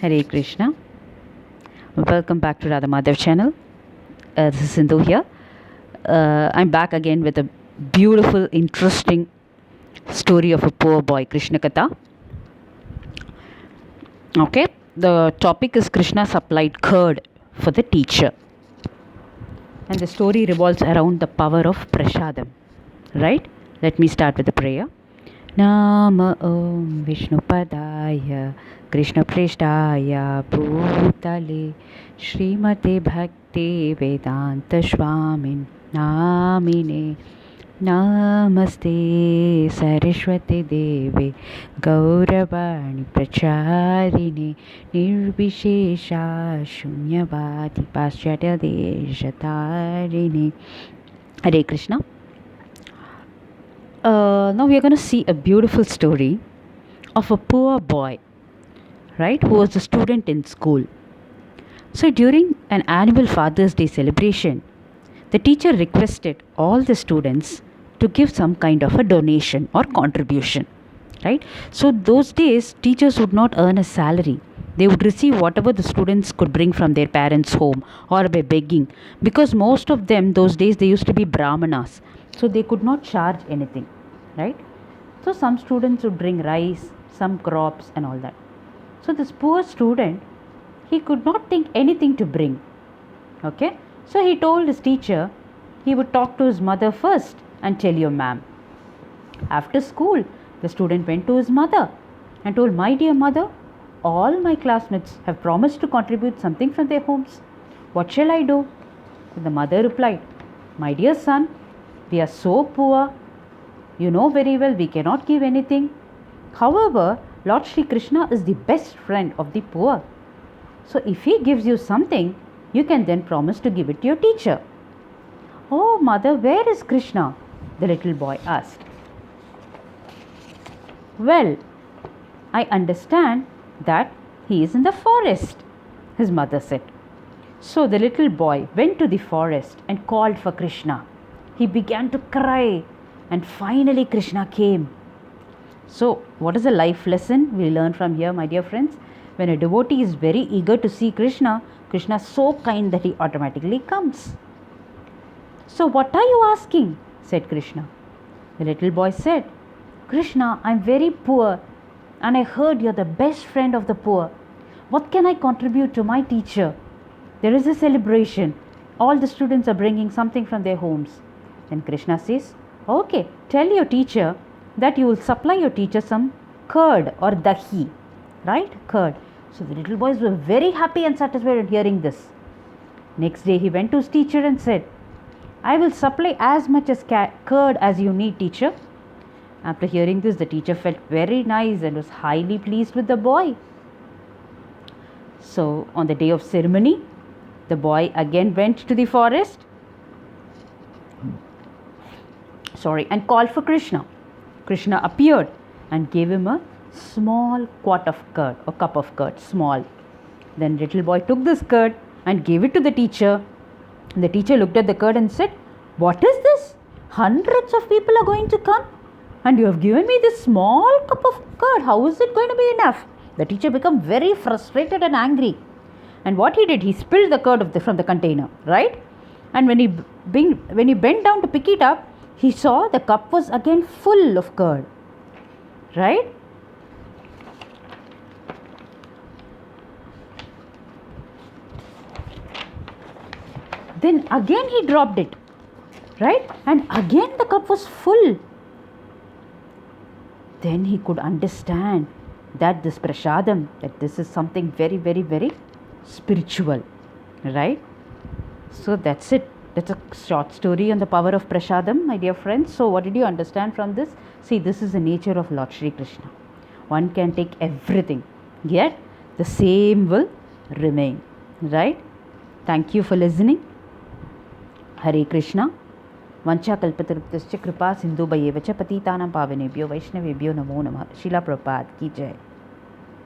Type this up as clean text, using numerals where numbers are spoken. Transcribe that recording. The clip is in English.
Hare Krishna. Welcome back to Radha Madhav channel. This is Sindhu here. I'm back again with a beautiful, interesting story of a poor boy, Krishna katha. Okay, the topic is Krishna supplied curd for the teacher, and the story revolves around the power of prasadam. Right? Let me start with the prayer. Nama Om Vishnupadaya Krishna Prishtaya Bhutale Srimate Bhakti Vedanta Swamin Namine Namaste Saraswati Devi Gauravani Pracharine Nirvishesha Shunyavadi Paschatya Deshatarine. Hare Krishna. Now we are going to see a beautiful story of a poor boy, right, who was a student in school. So during an annual Father's Day celebration, the teacher requested all the students to give some kind of a donation or contribution, right? So those days, teachers would not earn a salary. They would receive whatever the students could bring from their parents' home or by begging, because most of them those days they used to be brahmanas, so they could not charge anything, right? So some students would bring rice, some crops and all that. So this poor student, he could not think anything to bring. Okay, so he told his teacher he would talk to his mother first and tell your ma'am. After school, the student went to his mother and told, my dear mother, all my classmates have promised to contribute something from their homes. What shall I do? So the mother replied, my dear son, we are so poor. You know very well we cannot give anything. However, Lord Shri Krishna is the best friend of the poor. So if he gives you something, you can then promise to give it to your teacher. Oh mother, where is Krishna? The little boy asked. Well, I understand that he is in the forest, his mother said. So the little boy went to the forest and called for Krishna. He began to cry, and finally Krishna came. So what is a life lesson we learn from here, my dear friends? When a devotee is very eager to see Krishna, Krishna is so kind that he automatically comes. So what are you asking? Said Krishna. The little boy said, Krishna, I am very poor and I heard you are the best friend of the poor. What can I contribute to my teacher? There is a celebration. All the students are bringing something from their homes. Then Krishna says, okay, tell your teacher that you will supply your teacher some curd or dahi, right? Curd. So the little boys were very happy and satisfied at hearing this. Next day he went to his teacher and said, I will supply as much as curd as you need, teacher. After hearing this, the teacher felt very nice and was highly pleased with the boy. So on the day of ceremony, the boy again went to the forest and called for Krishna. Krishna appeared and gave him a small quart of curd or cup of curd, small. Then little boy took this curd and gave it to the teacher. The teacher looked at the curd and said, what is this? Hundreds of people are going to come and you have given me this small cup of curd. How is it going to be enough? The teacher became very frustrated and angry. And what he did, he spilled the curd from the container, right? And when he bent down to pick it up, he saw the cup was again full of curd, right? Then again he dropped it, right? And again the cup was full. Then he could understand that this prasadam, that this is something very, very, very spiritual, right? So that's it. That's a short story on the power of prasadam, my dear friends. So what did you understand from this? See, this is the nature of Lord Shri Krishna. One can take everything, yet the same will remain, right? Thank you for listening. Hare Krishna. Vancha kalpataruptascha kripa sindhu bhayevacha patitanam pavanebhyo vaishnavebhyo namo namah. Srila Prabhupada ki jai.